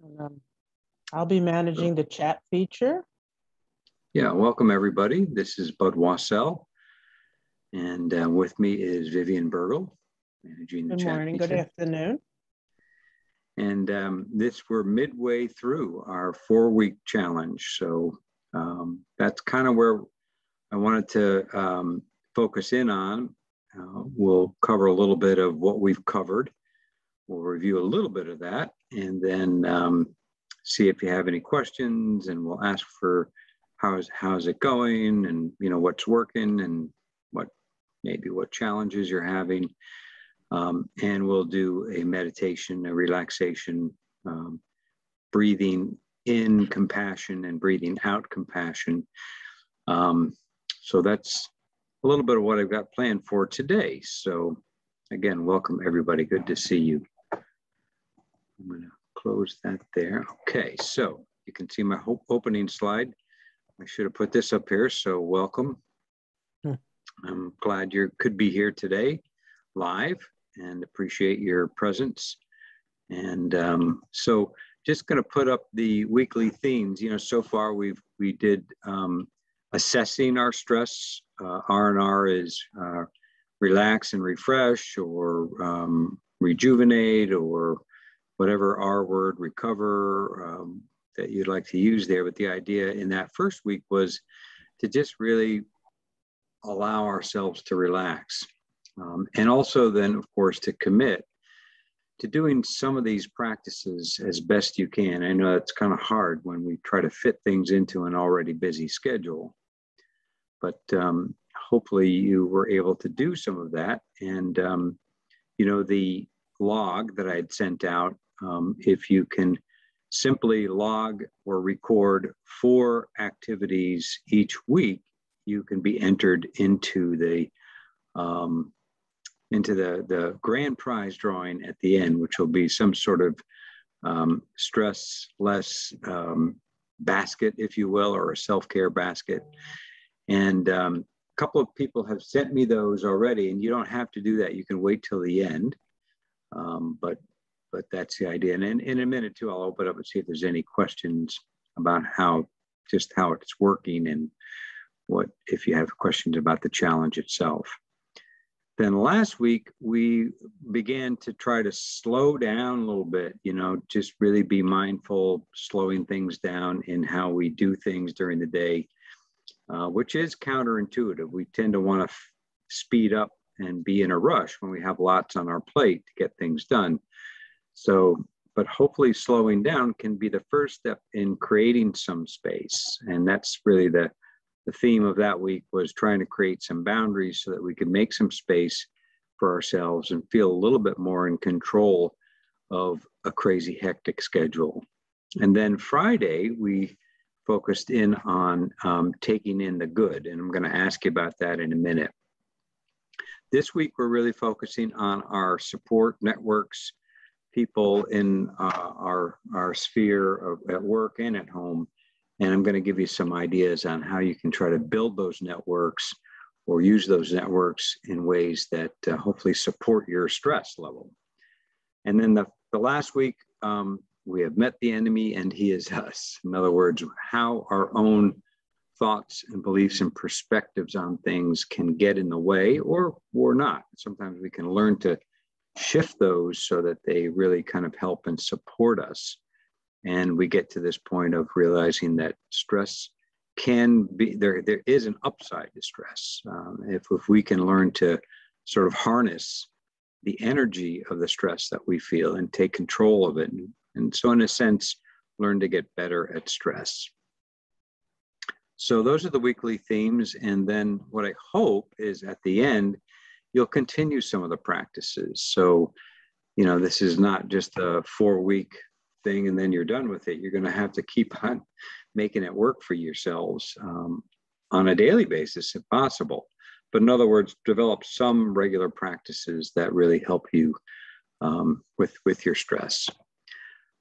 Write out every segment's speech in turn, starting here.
And, I'll be managing the chat feature. Yeah, welcome everybody. This is Bud Wassell, and with me is Vivian Bergel, managing the Good chat morning, feature. good afternoon. And we're midway through our 4-week challenge. So that's kind of where I wanted to focus in on. We'll cover a little bit of what we've covered. We'll review a little bit of that, and then see if you have any questions, and we'll ask for how's it going, and what's working, and what challenges you're having, and we'll do a meditation, a relaxation, breathing in compassion and breathing out compassion. So that's a little bit of what I've got planned for today. So again, welcome everybody. Good to see you. I'm going to close that there. Okay, so you can see my opening slide. I should have put this up here. So welcome. I'm glad you could be here today live and appreciate your presence. And so just going to put up the weekly themes. So far we did assessing our stress. R&R is relax and refresh, or rejuvenate, or whatever R word, recover, that you'd like to use there. But the idea in that first week was to just really allow ourselves to relax. And also then, of course, to commit to doing some of these practices as best you can. I know it's kind of hard when we try to fit things into an already busy schedule, but hopefully you were able to do some of that. And, the log that I had sent out, if you can simply log or record 4 activities each week, you can be entered into the grand prize drawing at the end, which will be some sort of stress-less basket, if you will, or a self-care basket. And a couple of people have sent me those already, and you don't have to do that. You can wait till the end. But that's the idea. And in a minute too, I'll open up and see if there's any questions about how it's working, and if you have questions about the challenge itself. Then last week, we began to try to slow down a little bit, just really be mindful, slowing things down in how we do things during the day, which is counterintuitive. We tend to want to speed up and be in a rush when we have lots on our plate to get things done. So, but hopefully slowing down can be the first step in creating some space. And that's really the theme of that week, was trying to create some boundaries so that we can make some space for ourselves and feel a little bit more in control of a crazy, hectic schedule. And then Friday, we focused in on taking in the good. And I'm going to ask you about that in a minute. This week, we're really focusing on our support networks, people in our sphere at work and at home. And I'm going to give you some ideas on how you can try to build those networks or use those networks in ways that hopefully support your stress level. And then the last week, we have met the enemy and he is us. In other words, how our own thoughts and beliefs and perspectives on things can get in the way or not. Sometimes we can learn to shift those so that they really kind of help and support us. And we get to this point of realizing that stress can be, there is an upside to stress. If we can learn to sort of harness the energy of the stress that we feel and take control of it. And so in a sense, learn to get better at stress. So those are the weekly themes. And then what I hope is at the end, you'll continue some of the practices. So, this is not just a 4-week thing and then you're done with it. You're going to have to keep on making it work for yourselves on a daily basis, if possible. But in other words, develop some regular practices that really help you with your stress.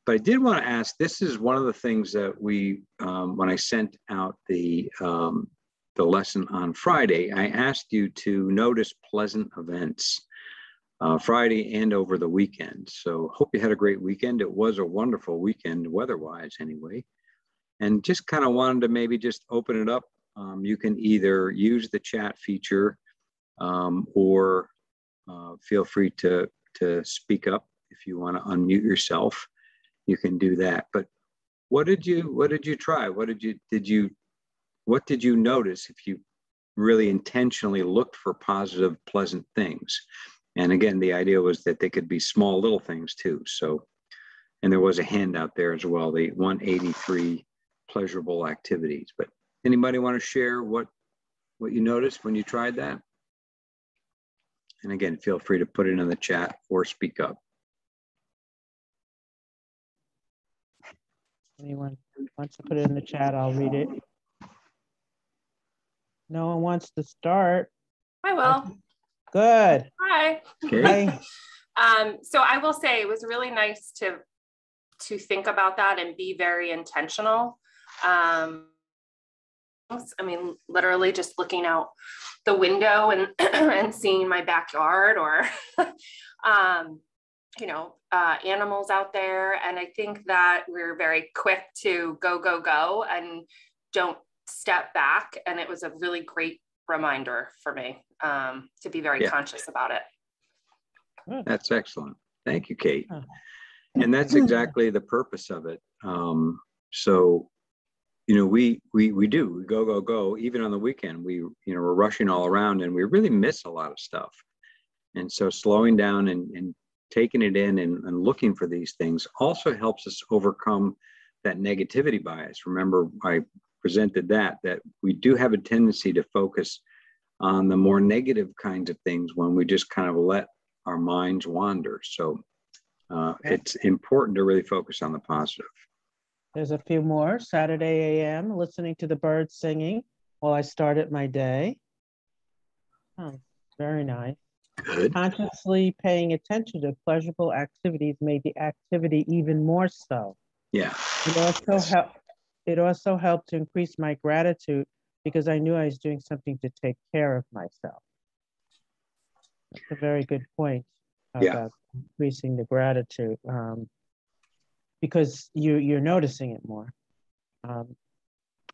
But I did want to ask, this is one of the things that we, when I sent out the lesson on Friday, I asked you to notice pleasant events. Friday and over the weekend. So hope you had a great weekend. It was a wonderful weekend weather-wise anyway. And just kind of wanted to maybe just open it up. You can either use the chat feature or feel free to speak up if you want to unmute yourself. You can do that. But what did you try? What did you notice if you really intentionally looked for positive, pleasant things? And again, the idea was that they could be small little things too. So, and there was a handout there as well, the 183 pleasurable activities. But anybody want to share what you noticed when you tried that? And again, feel free to put it in the chat or speak up. Anyone wants to put it in the chat, I'll read it. No one wants to start. I will. Good. Hi. Okay. So I will say it was really nice to think about that and be very intentional. I mean, literally just looking out the window and and seeing my backyard or animals out there. And I think that we're very quick to go and don't step back. And it was a really great reminder for me to be very conscious about it. That's excellent. Thank you, Kate. And that's exactly the purpose of it. So, we go, even on the weekend, we're rushing all around and we really miss a lot of stuff. And so slowing down and taking it in and looking for these things also helps us overcome that negativity bias. Remember, I presented that we do have a tendency to focus on the more negative kinds of things when we just kind of let our minds wander. So it's important to really focus on the positive. There's a few more. Saturday a.m., listening to the birds singing while I started my day. Oh, very nice. Good. Consciously paying attention to pleasurable activities made the activity even more so. Yeah. It also helped to increase my gratitude because I knew I was doing something to take care of myself. That's a very good point about increasing the gratitude. Because you're noticing it more.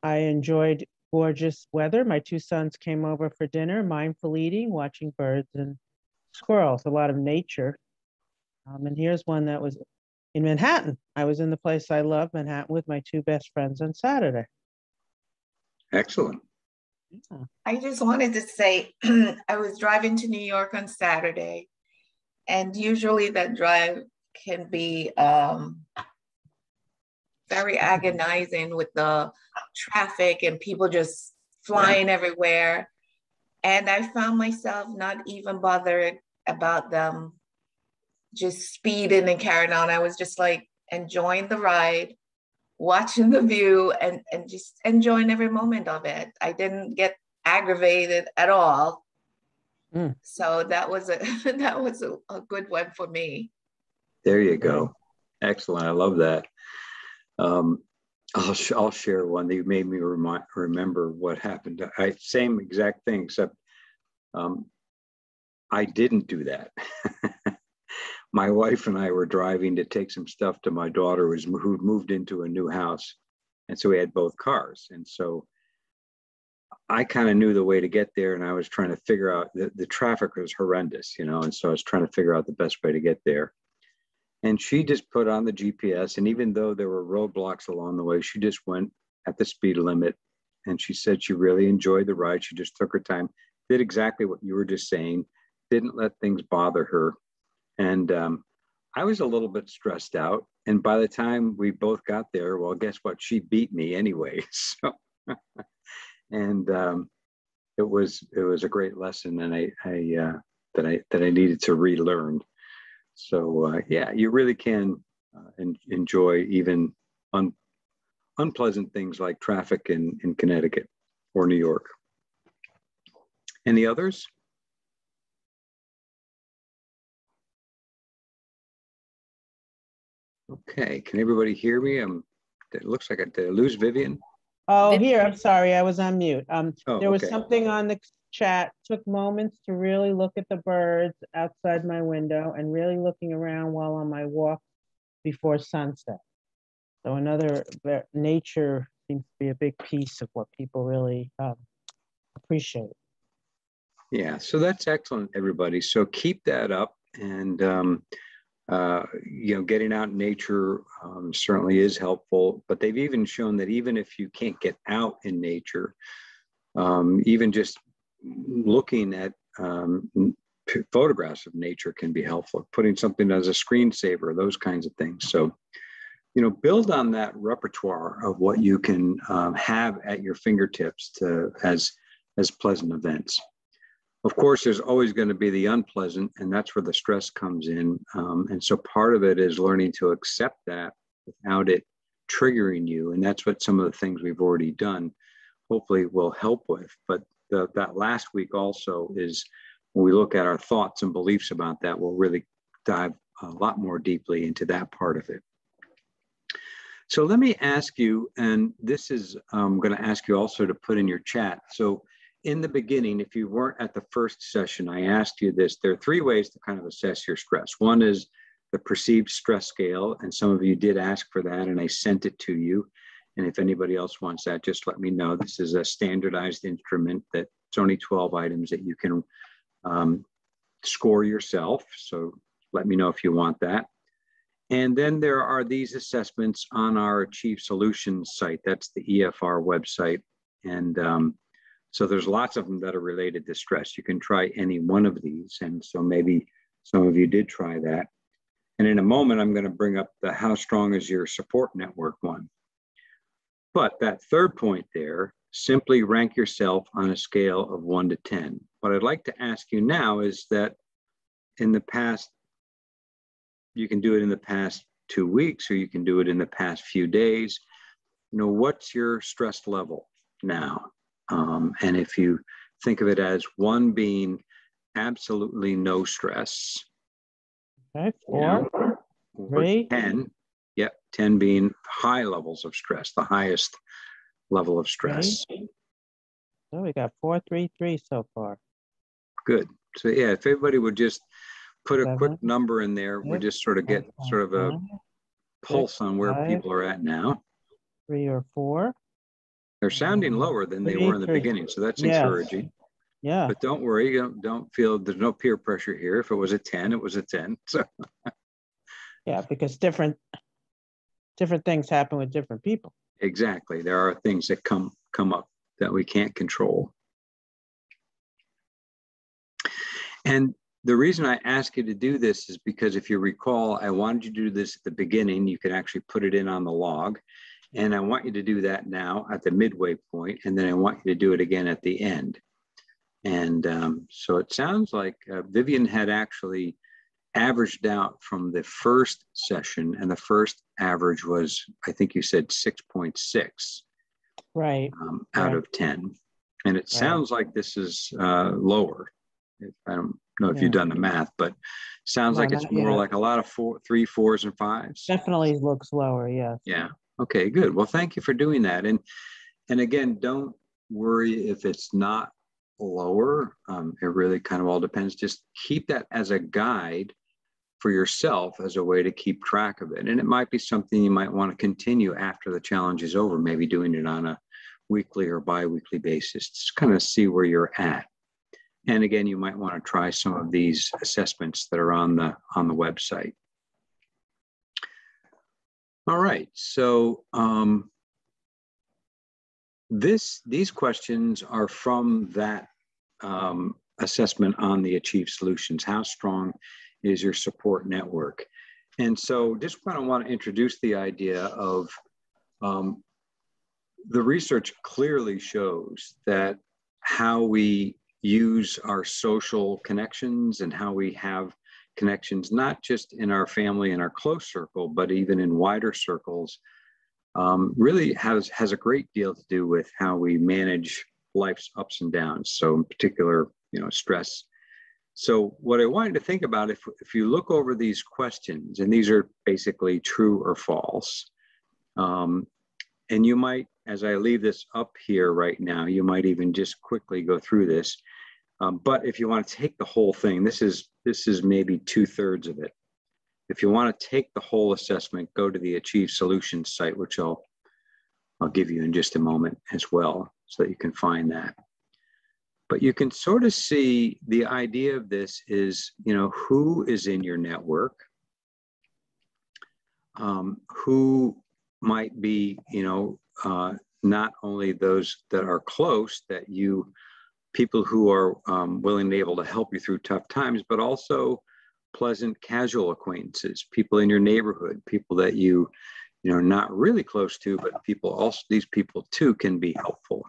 I enjoyed gorgeous weather. My two sons came over for dinner, mindful eating, watching birds and squirrels, a lot of nature. And here's one that was in Manhattan. I was in the place I love, Manhattan, with my two best friends on Saturday. Excellent. Yeah. I just wanted to say, I was driving to New York on Saturday, and usually that drive can be very agonizing with the traffic and people just flying everywhere. And I found myself not even bothered about them just speeding and carrying on. I was just like enjoying the ride, watching the view and just enjoying every moment of it. I didn't get aggravated at all. So that was a good one for me. There you go. Excellent. I love that. I'll share one that made me remember what happened. Same exact thing, except I didn't do that. My wife and I were driving to take some stuff to my daughter who moved into a new house. And so we had both cars. And so I kind of knew the way to get there, and I was trying to figure out the traffic was horrendous, and so I was trying to figure out the best way to get there. And she just put on the GPS, and even though there were roadblocks along the way, she just went at the speed limit. And she said she really enjoyed the ride. She just took her time, did exactly what you were just saying, didn't let things bother her. And I was a little bit stressed out. And by the time we both got there, well, guess what? She beat me anyway. So, and it was a great lesson, and that I needed to relearn. So you really can enjoy even unpleasant things like traffic in Connecticut or New York. Any others? Okay, can everybody hear me? It looks like did I lose Vivian? Oh, here, I'm sorry, I was on mute. Oh, There was okay. something on the chat, took moments to really look at the birds outside my window and really looking around while on my walk before sunset. So nature seems to be a big piece of what people really appreciate. Yeah, so that's excellent, everybody. So keep that up, and getting out in nature certainly is helpful. But they've even shown that even if you can't get out in nature, even just looking at photographs of nature can be helpful. Putting something as a screensaver, those kinds of things. So, build on that repertoire of what you can have at your fingertips as pleasant events. Of course, there's always going to be the unpleasant, and that's where the stress comes in. And so part of it is learning to accept that without it triggering you. And that's what some of the things we've already done hopefully will help with. But that last week also is when we look at our thoughts and beliefs about that, we'll really dive a lot more deeply into that part of it. So let me ask you, and this is I'm going to ask you also to put in your chat. So in the beginning, if you weren't at the first session, I asked you this. There are 3 ways to kind of assess your stress. One is the perceived stress scale, and some of you did ask for that, and I sent it to you. And if anybody else wants that, just let me know. This is a standardized instrument that's only 12 items that you can score yourself. So let me know if you want that. And then there are these assessments on our Achieve Solutions site. That's the EFR website. And so there's lots of them that are related to stress. You can try any one of these. And so maybe some of you did try that. And in a moment, I'm going to bring up the How Strong is Your Support Network one. But that third point there, simply rank yourself on a scale of 1 to 10. What I'd like to ask you now is that in the past, you can do it in the past 2 weeks, or you can do it in the past few days. What's your stress level now? And if you think of it as 1 being absolutely no stress. Okay, 4, 3. 10, 10 being high levels of stress, the highest level of stress. Okay. So we got 4, 3, 3 so far. Good. So yeah, if everybody would just put a 7, quick number in there, we just sort of get sort of a pulse on where 5, people are at now. 3 or 4. They're sounding lower than they were in the beginning, so that's encouraging. Yeah. But don't worry, don't feel there's no peer pressure here. If it was a 10, it was a 10. So yeah, because different things happen with different people. Exactly. There are things that come up that we can't control. And the reason I ask you to do this is because if you recall, I wanted you to do this at the beginning. You can actually put it in on the log. And I want you to do that now at the midway point, and then I want you to do it again at the end. And so it sounds like Vivian had actually averaged out from the first session, and the first average was, I think you said 6.6. Right. Out of 10. And it sounds like this is lower. I don't know if you've done the math, but sounds like it's more like a lot of 3, 4s, and 5s. Definitely looks lower, yes. Yeah. Okay, good. Well, thank you for doing that. And again, don't worry if it's not lower. It really kind of all depends. Just keep that as a guide for yourself as a way to keep track of it. And it might be something you might want to continue after the challenge is over, maybe doing it on a weekly or bi-weekly basis, just kind of see where you're at. And again, you might want to try some of these assessments that are on the website. All right, so these questions are from that assessment on the Achieve Solutions. How strong is your support network? And so just kind of want to introduce the idea of the research clearly shows that how we use our social connections and how we have connections, not just in our family and our close circle, but even in wider circles, really has a great deal to do with how we manage life's ups and downs. So in particular, stress. So what I wanted to think about, if you look over these questions, and these are basically true or false, and you might as I leave this up here right now, you might even just quickly go through this. But if you want to take the whole thing, this is maybe 2/3 of it. If you want to take the whole assessment, go to the Achieve Solutions site, which I'll give you in just a moment as well, so that you can find that. But you can sort of see the idea of this is, who is in your network, who might be, not only those that are close, people who are willing and able to help you through tough times, but also pleasant, casual acquaintances, people in your neighborhood, people that not really close to, but these people too can be helpful.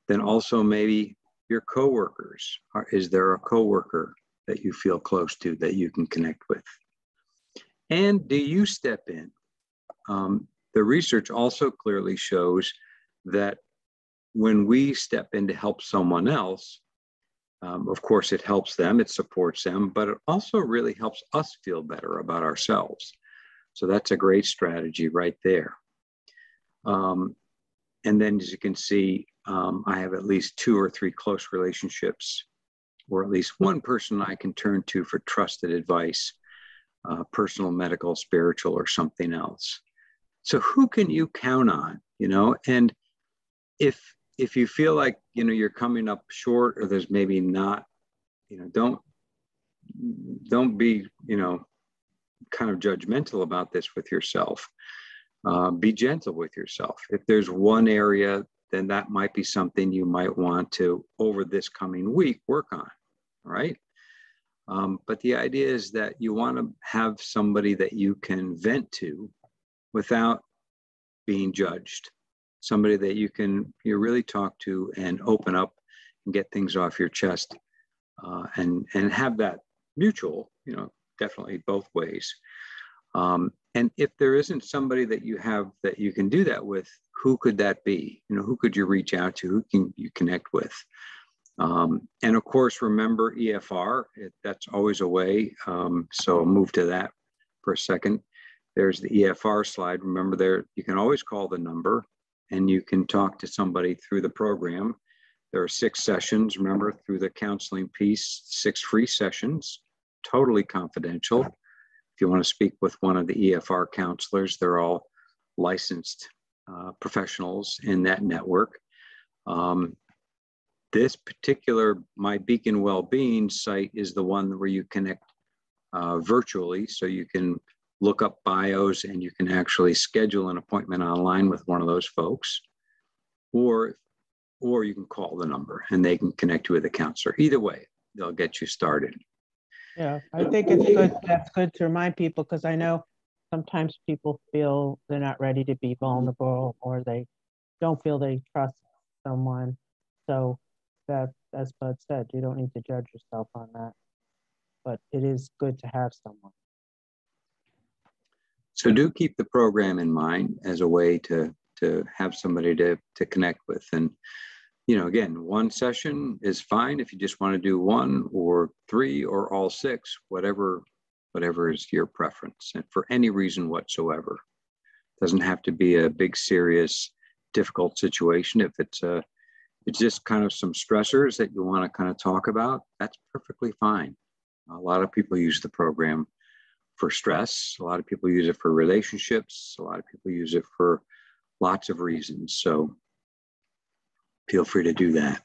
Then also maybe your coworkers. Is there a coworker that you feel close to that you can connect with? And do you step in? The research also clearly shows that when we step in to help someone else, of course, it helps them, it supports them, but it also really helps us feel better about ourselves. So that's a great strategy right there. And then, as you can see, I have at least 2 or 3 close relationships, or at least one person I can turn to for trusted advice, personal, medical, spiritual, or something else. So who can you count on, And if you feel like, you're coming up short, or there's maybe not, don't be, kind of judgmental about this with yourself. Be gentle with yourself. If there's one area, then that might be something you might want to, over this coming week, work on, right? But the idea is that you want to have somebody that you can vent to without being judged. Somebody that you really talk to and open up and get things off your chest, and have that mutual, definitely both ways. And if there isn't somebody that you have that you can do that with, who could that be? Who could you reach out to? Who can you connect with? And of course, remember EFR, that's always a way. So I'll move to that for a second. There's the EFR slide. Remember there, you can always call the number and you can talk to somebody through the program. There are 6 sessions, remember, through the counseling piece, 6 free sessions, totally confidential. If you want to speak with one of the EFR counselors, they're all licensed professionals in that network. This particular My Beacon Wellbeing site is the one where you connect virtually, so you can look up bios and you can actually schedule an appointment online with one of those folks, or you can call the number and they can connect you with a counselor. Either way, they'll get you started. Yeah, I think it's good. That's good to remind people, because I know sometimes people feel they're not ready to be vulnerable, or they don't feel they trust someone. So that, as Bud said, you don't need to judge yourself on that, but it is good to have someone. So do keep the program in mind as a way to have somebody to connect with. And, again, 1 session is fine if you just want to do 1 or 3 or all 6, whatever is your preference, and for any reason whatsoever. It doesn't have to be a big, serious, difficult situation. If it's just kind of some stressors that you want to kind of talk about, that's perfectly fine. A lot of people use the program for stress. A lot of people use it for relationships. A lot of people use it for lots of reasons. So feel free to do that.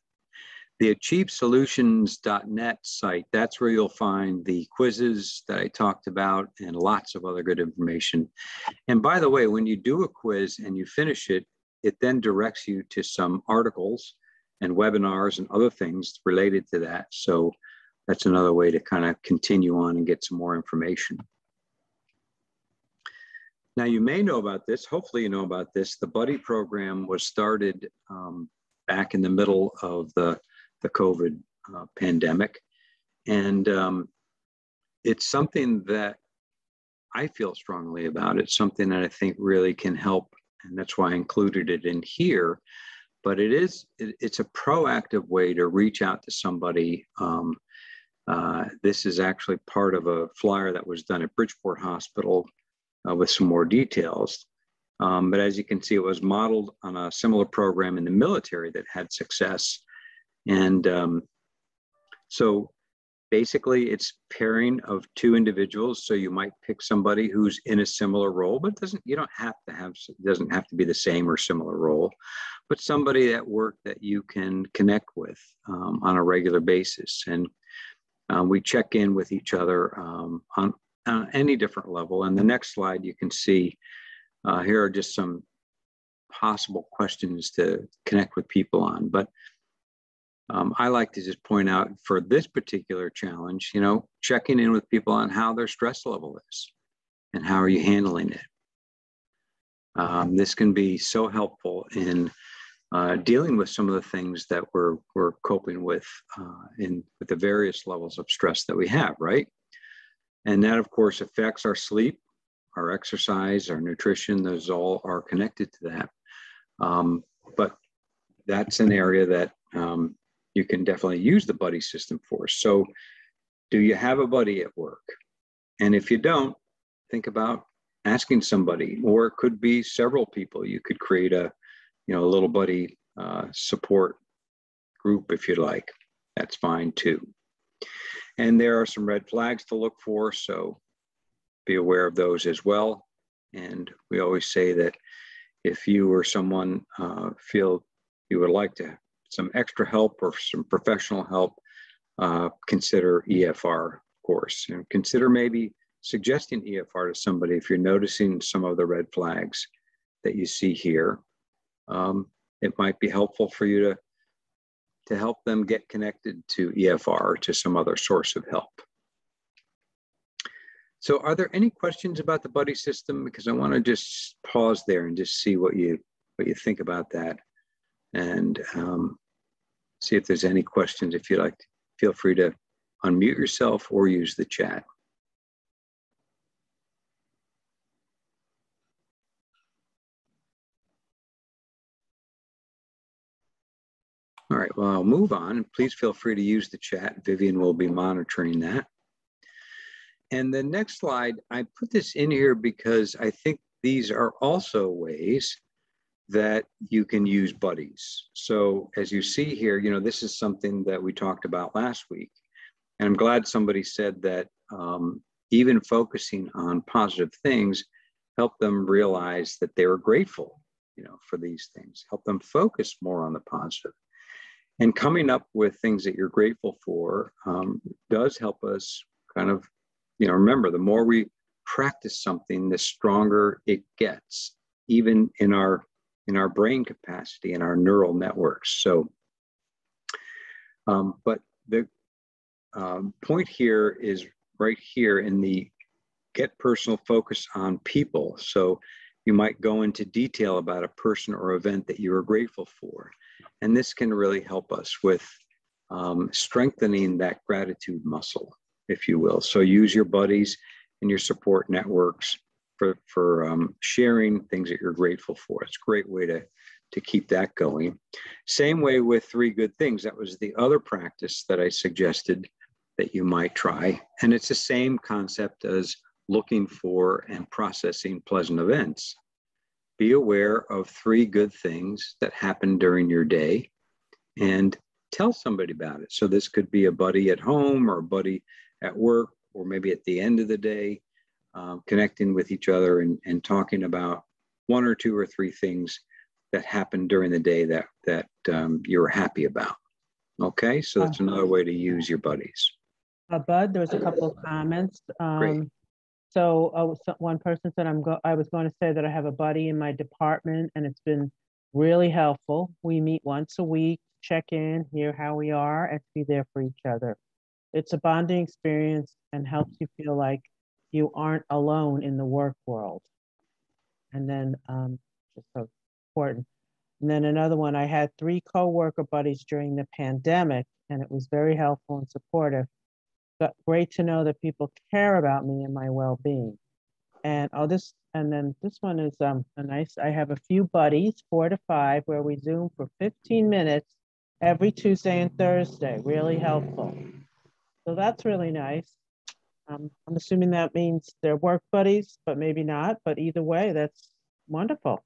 The achievesolutions.net site, that's where you'll find the quizzes that I talked about and lots of other good information. And by the way, when you do a quiz and you finish it, it then directs you to some articles and webinars and other things related to that. So that's another way to kind of continue on and get some more information. Now, you may know about this, hopefully you know about this. The Buddy program was started back in the middle of the COVID pandemic. And it's something that I feel strongly about. It's something that I think really can help. And that's why I included it in here. But it's a proactive way to reach out to somebody. This is actually part of a flyer that was done at Bridgeport Hospital with some more details. But as you can see, it was modeled on a similar program in the military that had success. And so basically it's pairing of two individuals. So you might pick somebody who's in a similar role, but doesn't have to be the same or similar role, but somebody at work that you can connect with on a regular basis. And we check in with each other on any different level. And the next slide, you can see here are just some possible questions to connect with people on. But I like to just point out for this particular challenge, checking in with people on how their stress level is and how are you handling it. This can be so helpful in dealing with some of the things that we're coping with with the various levels of stress that we have, right? And that, of course, affects our sleep, our exercise, our nutrition. Those all are connected to that. But that's an area that you can definitely use the buddy system for. So do you have a buddy at work? And if you don't, think about asking somebody, or it could be several people. You could create a little buddy support group if you'd like. That's fine too. And there are some red flags to look for, so be aware of those as well. And we always say that if you or someone feel you would like to some extra help or some professional help, consider EFR, of course. And consider maybe suggesting EFR to somebody if you're noticing some of the red flags that you see here. It might be helpful for you to help them get connected to EFR or to some other source of help. So are there any questions about the buddy system? Because I want to just pause there and just see what you think about that. And see if there's any questions. If you like, feel free to unmute yourself or use the chat. All right, well, I'll move on. Please feel free to use the chat. Vivian will be monitoring that. And the next slide, I put this in here because I think these are also ways that you can use buddies. So as you see here, this is something that we talked about last week. And I'm glad somebody said that even focusing on positive things helped them realize that they were grateful, for these things, help them focus more on the positive. And coming up with things that you're grateful for does help us kind of, remember, the more we practice something, the stronger it gets, even in our brain capacity and our neural networks. So, but the point here is right here in the get personal, focus on people. So you might go into detail about a person or event that you are grateful for. And this can really help us with strengthening that gratitude muscle, if you will. So use your buddies and your support networks for sharing things that you're grateful for. It's a great way to keep that going. Same way with 3 good things. That was the other practice that I suggested that you might try. And it's the same concept as looking for and processing pleasant events. Be aware of 3 good things that happen during your day and tell somebody about it. So this could be a buddy at home or a buddy at work, or maybe at the end of the day, connecting with each other and talking about 1 or 2 or 3 things that happened during the day that you were happy about. Okay, so that's another way to use your buddies. Bud, there was a couple of comments. Great. So one person said, I was going to say that I have a buddy in my department and it's been really helpful. We meet once a week, check in, hear how we are, and be there for each other. It's a bonding experience and helps you feel like you aren't alone in the work world. And then, just so important. And then another one, I had 3 co-worker buddies during the pandemic and it was very helpful and supportive. But great to know that people care about me and my well-being. And this one is a nice, I have a few buddies, 4 to 5, where we Zoom for 15 minutes every Tuesday and Thursday, really helpful. So that's really nice. I'm assuming that means they're work buddies, but maybe not, but either way, that's wonderful.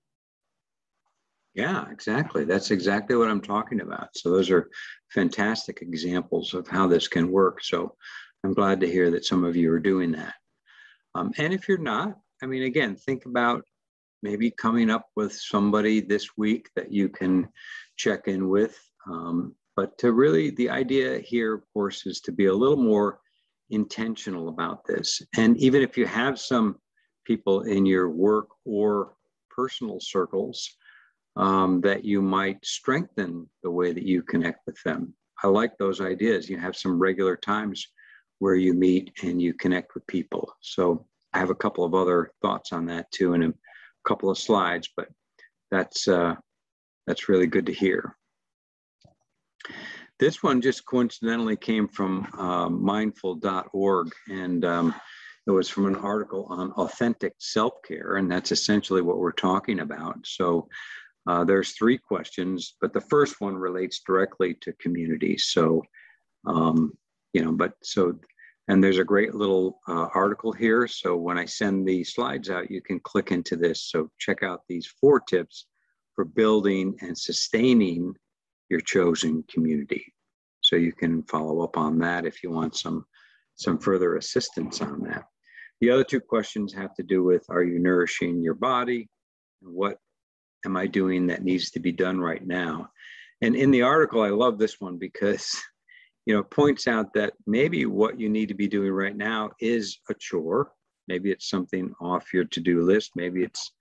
Yeah, exactly. That's exactly what I'm talking about. So those are fantastic examples of how this can work. So I'm glad to hear that some of you are doing that. And if you're not, I mean, again, think about maybe coming up with somebody this week that you can check in with. But to really, the idea here, of course, is to be a little more intentional about this. And even if you have some people in your work or personal circles, that you might strengthen the way that you connect with them. I like those ideas. You have some regular times where you meet and you connect with people. So I have a couple of other thoughts on that too in a couple of slides, but that's really good to hear. This one just coincidentally came from mindful.org, and it was from an article on authentic self-care, and that's essentially what we're talking about. So there's 3 questions, but the first one relates directly to community. So, and there's a great little article here. So when I send the slides out, you can click into this. So check out these 4 tips for building and sustaining your chosen community. So you can follow up on that if you want some further assistance on that. The other 2 questions have to do with, are you nourishing your body? And what am I doing that needs to be done right now? And in the article, I love this one because, it points out that maybe what you need to be doing right now is a chore. Maybe it's something off your to-do list. Maybe it's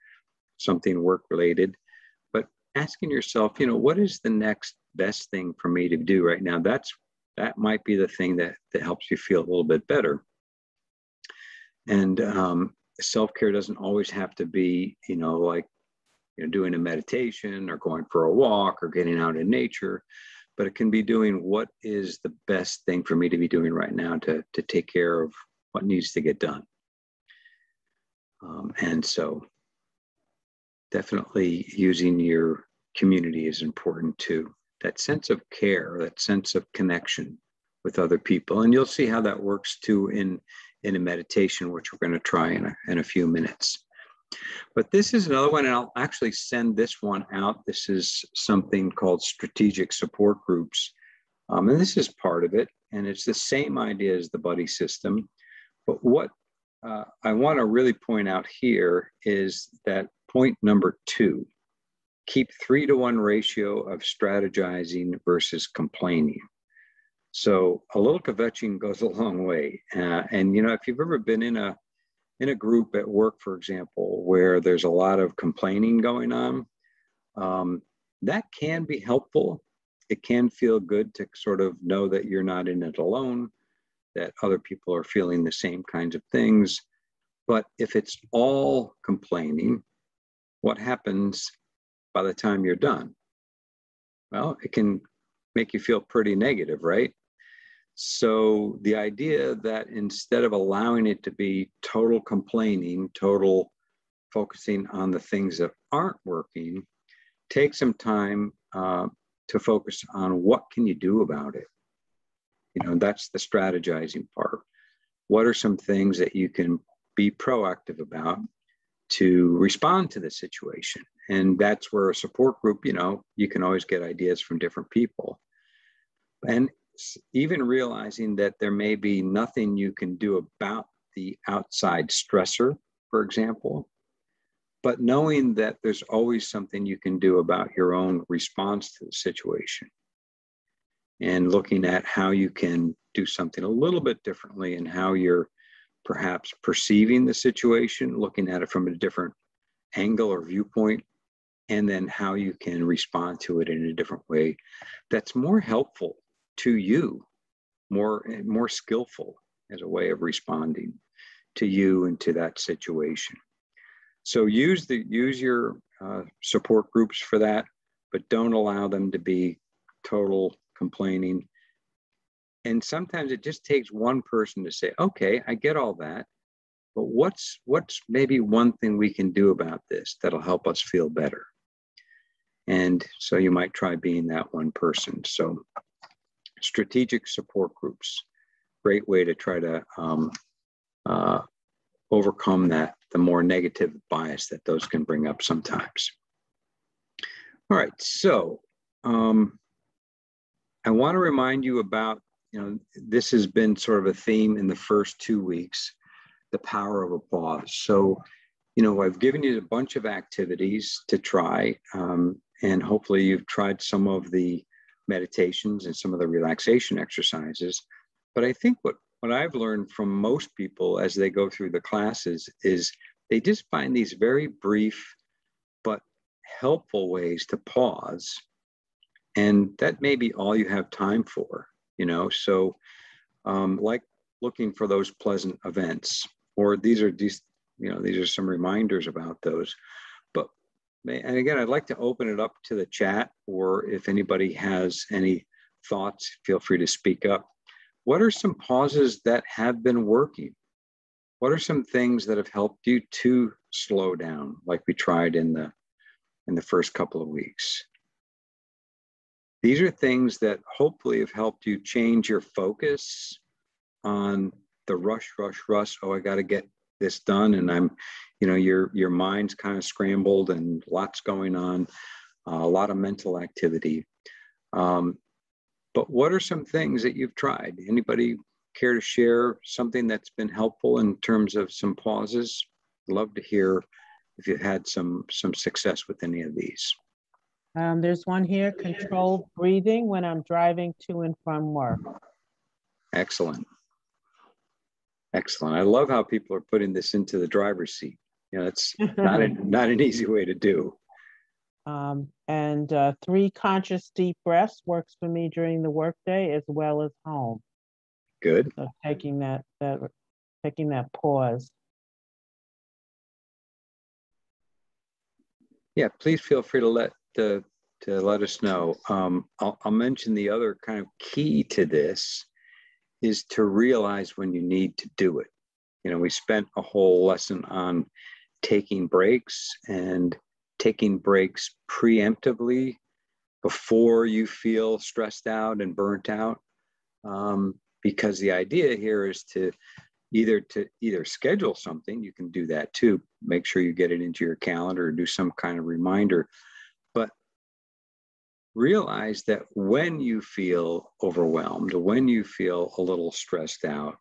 something work-related. But asking yourself, what is the next best thing for me to do right now? That might be the thing that helps you feel a little bit better. And self-care doesn't always have to be, like, doing a meditation or going for a walk or getting out in nature, but it can be doing what is the best thing for me to be doing right now to take care of what needs to get done. And so definitely using your community is important too. That sense of care, that sense of connection with other people. And you'll see how that works too in a meditation, which we're going to try in a few minutes. But this is another one, and I'll actually send this one out. This is something called strategic support groups. And this is part of it, and it's the same idea as the buddy system. But what I want to really point out here is that point number 2, keep 3-to-1 ratio of strategizing versus complaining. So a little kvetching goes a long way. And, if you've ever been in a group at work, for example, where there's a lot of complaining going on, that can be helpful. It can feel good to sort of know that you're not in it alone, that other people are feeling the same kinds of things. But if it's all complaining, what happens by the time you're done? Well, it can make you feel pretty negative, right? So the idea that instead of allowing it to be total complaining, total focusing on the things that aren't working, take some time to focus on what can you do about it. That's the strategizing part. What are some things that you can be proactive about to respond to the situation? And that's where a support group, you can always get ideas from different people. And even realizing that there may be nothing you can do about the outside stressor, for example, but knowing that there's always something you can do about your own response to the situation, and looking at how you can do something a little bit differently and how you're perhaps perceiving the situation, looking at it from a different angle or viewpoint, and then how you can respond to it in a different way that's more helpful to you, more skillful as a way of responding to you and to that situation. So use your support groups for that, but don't allow them to be total complaining. And sometimes it just takes one person to say, okay, I get all that, but what's maybe one thing we can do about this that'll help us feel better? And so you might try being that one person. So strategic support groups, great way to try to overcome the more negative bias that those can bring up sometimes. All right, so I want to remind you about, this has been sort of a theme in the first 2 weeks, the power of a pause. So, I've given you a bunch of activities to try, and hopefully you've tried some of the meditations and some of the relaxation exercises. But I think what I've learned from most people as they go through the classes is they just find these very brief but helpful ways to pause. And that may be all you have time for, so like looking for those pleasant events, or these are some reminders about those. And again, I'd like to open it up to the chat, or if anybody has any thoughts, feel free to speak up. What are some pauses that have been working? What are some things that have helped you to slow down, like we tried in the first couple of weeks? These are things that hopefully have helped you change your focus on the rush. Oh, I got to get this done. And I'm, your mind's kind of scrambled and lots going on, a lot of mental activity. But what are some things that you've tried? Anybody care to share something that's been helpful in terms of some pauses? I'd love to hear if you've had some success with any of these. There's one here, controlled breathing when I'm driving to and from work. Excellent. I love how people are putting this into the driver's seat. It's not an easy way to do. And 3 conscious deep breaths works for me during the workday as well as home. Good. So taking that pause. Yeah, please feel free to let us know. I'll mention the other kind of key to this is to realize when you need to do it. We spent a whole lesson on taking breaks and taking breaks preemptively before you feel stressed out and burnt out. Because the idea here is to either schedule something, you can do that too, make sure you get it into your calendar or do some kind of reminder, but realize that when you feel overwhelmed, when you feel a little stressed out,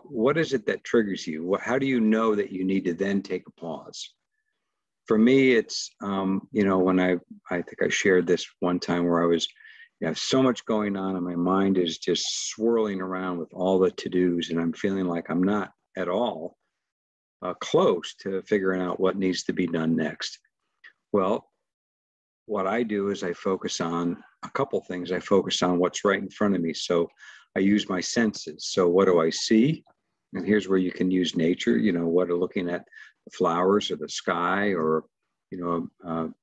what is it that triggers you? How do you know that you need to then take a pause? For me, it's, when I think I shared this one time where I have so much going on and my mind is just swirling around with all the to-dos, and I'm feeling like I'm not at all close to figuring out what needs to be done next. Well, what I do is I focus on a couple things. I focus on what's right in front of me. So I use my senses. So what do I see? And here's where you can use nature, what are looking at the flowers or the sky or,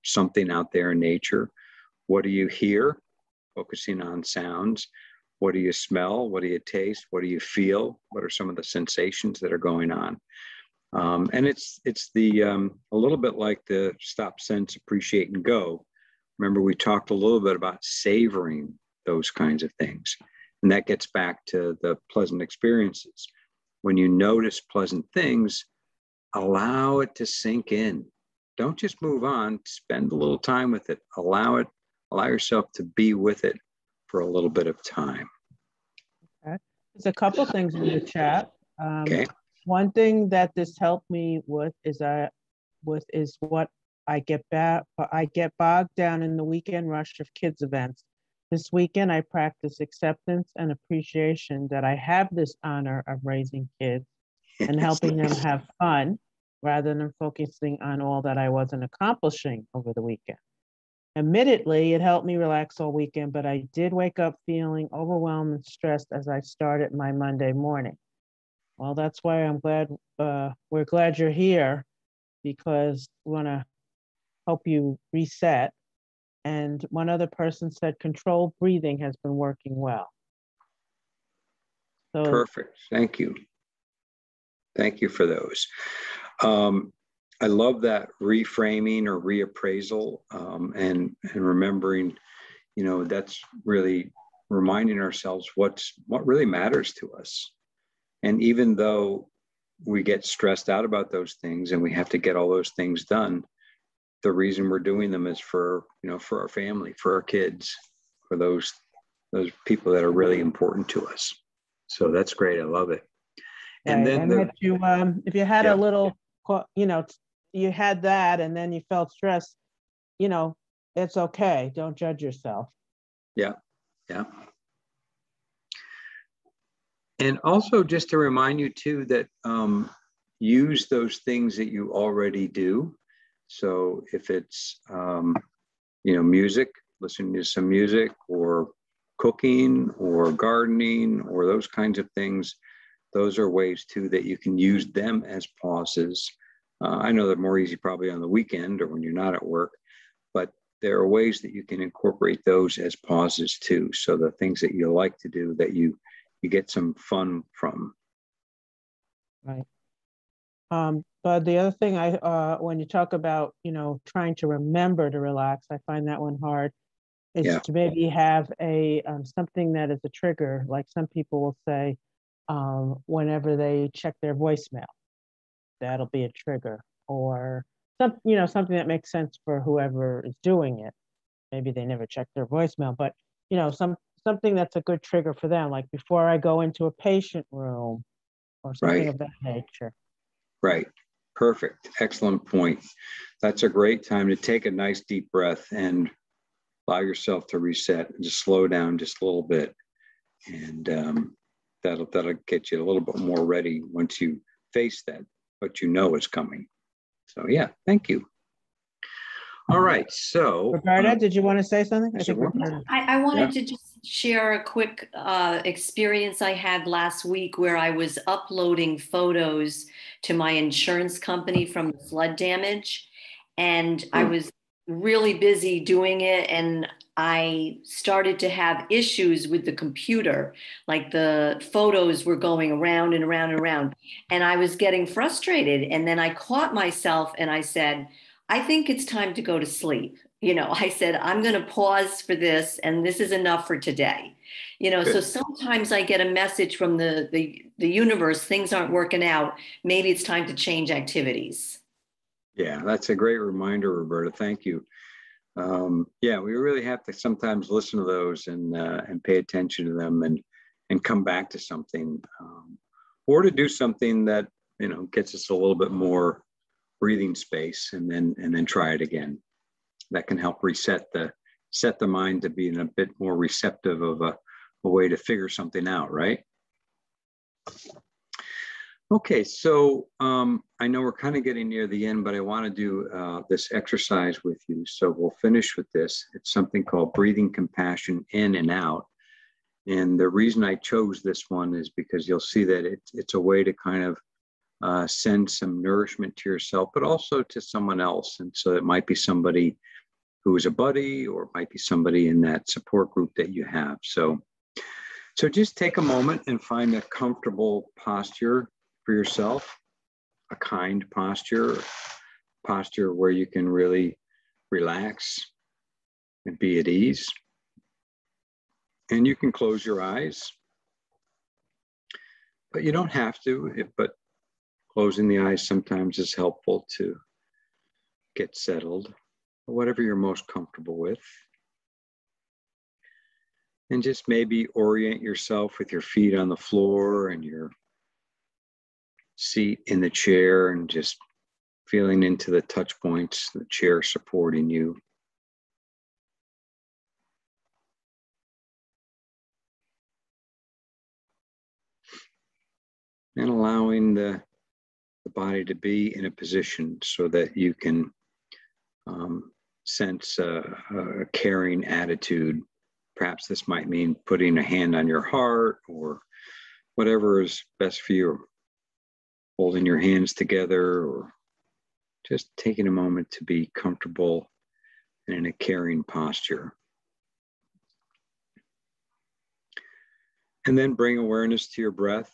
something out there in nature. What do you hear? Focusing on sounds. What do you smell? What do you taste? What do you feel? What are some of the sensations that are going on? And it's a little bit like the stop, sense, appreciate, and go. Remember, we talked a little bit about savoring those kinds of things. And that gets back to the pleasant experiences. When you notice pleasant things, allow it to sink in. Don't just move on, spend a little time with it. Allow yourself to be with it for a little bit of time. Okay. There's a couple things in the chat. Okay. One thing that this helped me with is what I get bogged down in the weekend rush of kids events. This weekend, I practice acceptance and appreciation that I have this honor of raising kids and helping them have fun rather than focusing on all that I wasn't accomplishing over the weekend. Admittedly, it helped me relax all weekend, but I did wake up feeling overwhelmed and stressed as I started my Monday morning. Well, that's why we're glad you're here, because we want to help you reset. And one other person said controlled breathing has been working well. So, perfect. Thank you. Thank you for those. I love that reframing or reappraisal, and remembering, that's really reminding ourselves what really matters to us. And even though we get stressed out about those things and we have to get all those things done. The reason we're doing them is for, for our family, for our kids, for those people that are really important to us. So that's great. I love it. And right. then if you had a little, you had that and then you felt stressed, it's okay. Don't judge yourself. Yeah. Yeah. And also just to remind you too that use those things that you already do. So if it's, music, listening to some music, or cooking or gardening or those kinds of things, those are ways too that you can use them as pauses. I know they're more easy probably on the weekend or when you're not at work, but there are ways that you can incorporate those as pauses too. So the things that you like to do that you get some fun from. Right. But the other thing when you talk about, trying to remember to relax, I find that one hard, is to maybe have a something that is a trigger. Like some people will say, whenever they check their voicemail, that'll be a trigger, or something that makes sense for whoever is doing it. Maybe they never check their voicemail, but something that's a good trigger for them, like before I go into a patient room or something of that nature. Right. Perfect. Excellent point. That's a great time to take a nice deep breath and allow yourself to reset and just slow down just a little bit. And that'll get you a little bit more ready once you face that, what you know is coming. So yeah, thank you. All right, so Roberta, did you want to say something? I wanted to just share a quick experience I had last week where I was uploading photos to my insurance company from the flood damage, and I was really busy doing it, and I started to have issues with the computer. Like the photos were going around and around and around, and I was getting frustrated. And then I caught myself and I said, I think it's time to go to sleep. I said, I'm going to pause for this, and this is enough for today. So sometimes I get a message from the universe, things aren't working out. Maybe it's time to change activities. Yeah, that's a great reminder, Roberta. Thank you. We really have to sometimes listen to those and pay attention to them and come back to something, or to do something that, gets us a little bit more breathing space, and then try it again. That can help set the mind to being a bit more receptive of a way to figure something out, right? Okay, so I know we're kind of getting near the end, but I want to do this exercise with you. So we'll finish with this. It's something called breathing compassion in and out. And the reason I chose this one is because you'll see that it's a way to kind of send some nourishment to yourself, but also to someone else. And so it might be somebody who is a buddy, or it might be somebody in that support group that you have. So just take a moment and find a comfortable posture for yourself, a kind posture where you can really relax and be at ease. And you can close your eyes, but you don't have to, but closing the eyes sometimes is helpful to get settled, whatever you're most comfortable with. And just maybe orient yourself with your feet on the floor and your seat in the chair, and just feeling into the touch points, the chair supporting you. And allowing the body to be in a position so that you can sense a caring attitude. Perhaps this might mean putting a hand on your heart, or whatever is best for you. Holding your hands together, or just taking a moment to be comfortable and in a caring posture. And then bring awareness to your breath.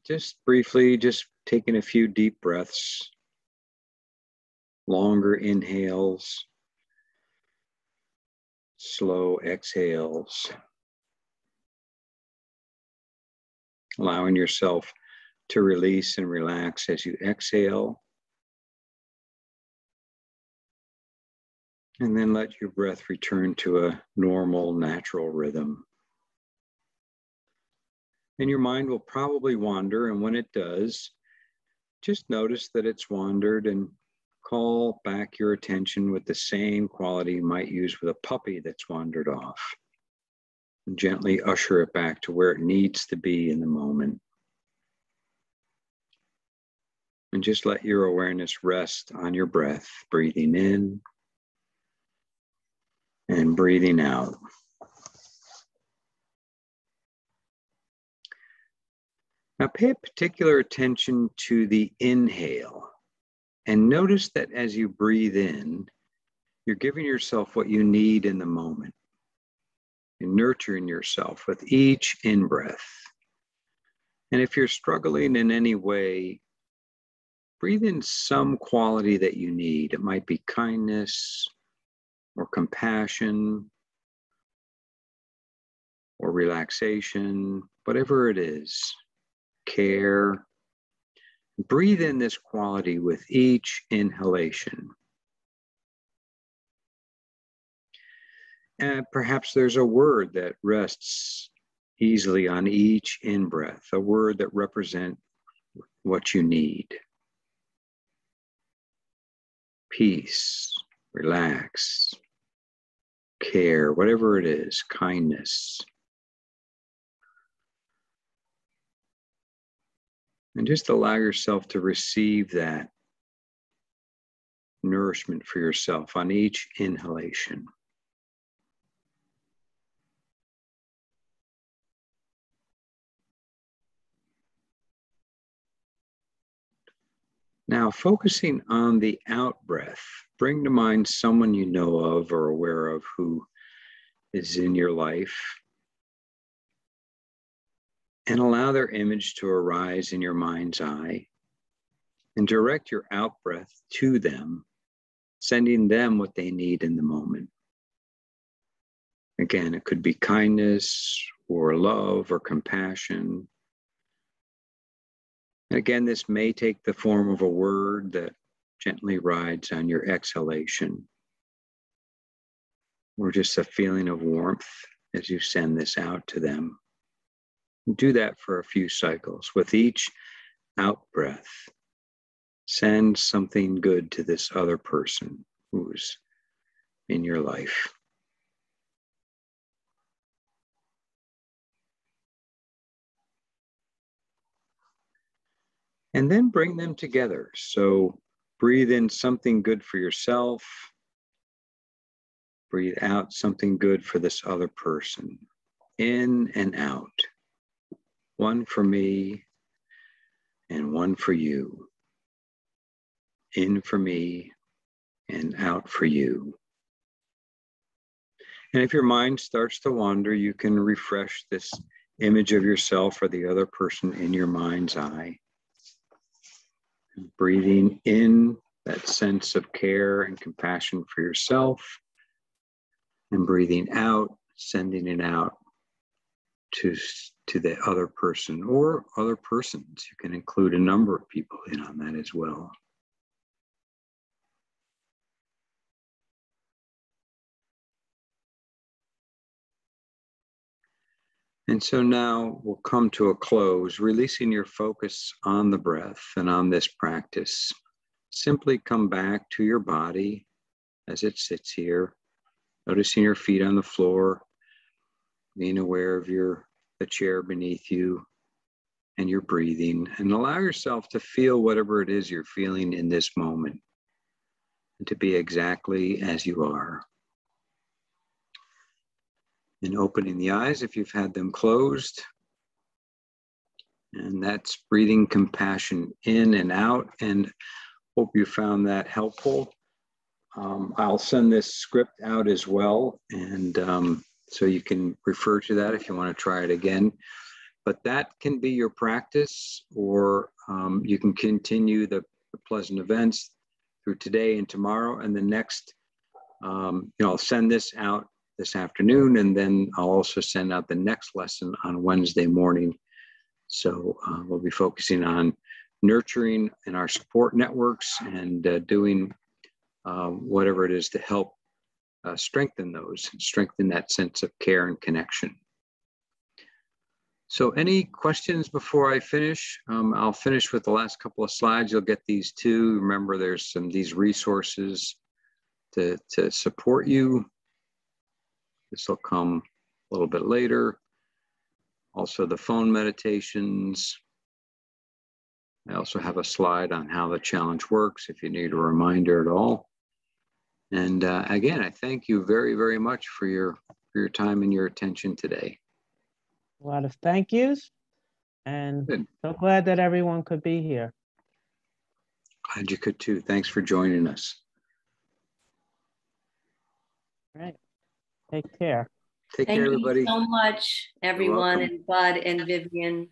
Just briefly, just taking a few deep breaths, longer inhales, slow exhales, allowing yourself to release and relax as you exhale. And then let your breath return to a normal, natural rhythm. And your mind will probably wander, and when it does, just notice that it's wandered and call back your attention with the same quality you might use with a puppy that's wandered off. And gently usher it back to where it needs to be in the moment. And just let your awareness rest on your breath, breathing in and breathing out. Now pay particular attention to the inhale and notice that as you breathe in, you're giving yourself what you need in the moment. You're nurturing yourself with each in-breath. And if you're struggling in any way, breathe in some quality that you need. It might be kindness or compassion or relaxation, whatever it is, care. Breathe in this quality with each inhalation. And perhaps there's a word that rests easily on each in-breath, a word that represents what you need. Peace, relax, care, whatever it is, kindness. And just allow yourself to receive that nourishment for yourself on each inhalation. Now, focusing on the out breath, bring to mind someone you know of or aware of who is in your life, and allow their image to arise in your mind's eye, and direct your out breath to them, sending them what they need in the moment. Again, it could be kindness or love or compassion. And again, this may take the form of a word that gently rides on your exhalation, or just a feeling of warmth as you send this out to them. Do that for a few cycles. With each out breath, send something good to this other person who's in your life. And then bring them together. So breathe in something good for yourself. Breathe out something good for this other person. In and out. One for me and one for you. In for me and out for you. And if your mind starts to wander, you can refresh this image of yourself or the other person in your mind's eye. Breathing in that sense of care and compassion for yourself, and breathing out, sending it out to the other person or other persons. You can include a number of people in on that as well. And so now we'll come to a close, releasing your focus on the breath and on this practice. Simply come back to your body as it sits here, noticing your feet on the floor, being aware of the chair beneath you and your breathing, and allow yourself to feel whatever it is you're feeling in this moment, and to be exactly as you are. And opening the eyes if you've had them closed. And that's breathing compassion in and out. And hope you found that helpful. I'll send this script out as well. And so you can refer to that if you want to try it again. But that can be your practice, or you can continue the pleasant events through today and tomorrow. And the next, I'll send this out this afternoon, and then I'll also send out the next lesson on Wednesday morning So we'll be focusing on nurturing in our support networks and doing whatever it is to help strengthen that sense of care and connection. So any questions before I finish? I'll finish with the last couple of slides. You'll get these too. Remember, there's these resources to support you. This will come a little bit later. Also the phone meditations. I also have a slide on how the challenge works if you need a reminder at all. And again, I thank you very, very much for your time and your attention today. A lot of thank yous, and Good. so glad that everyone could be here. Glad you could too. Thanks for joining us. All right. Take care. Take care, everybody. Thank you so much, everyone, and Bud and Vivian.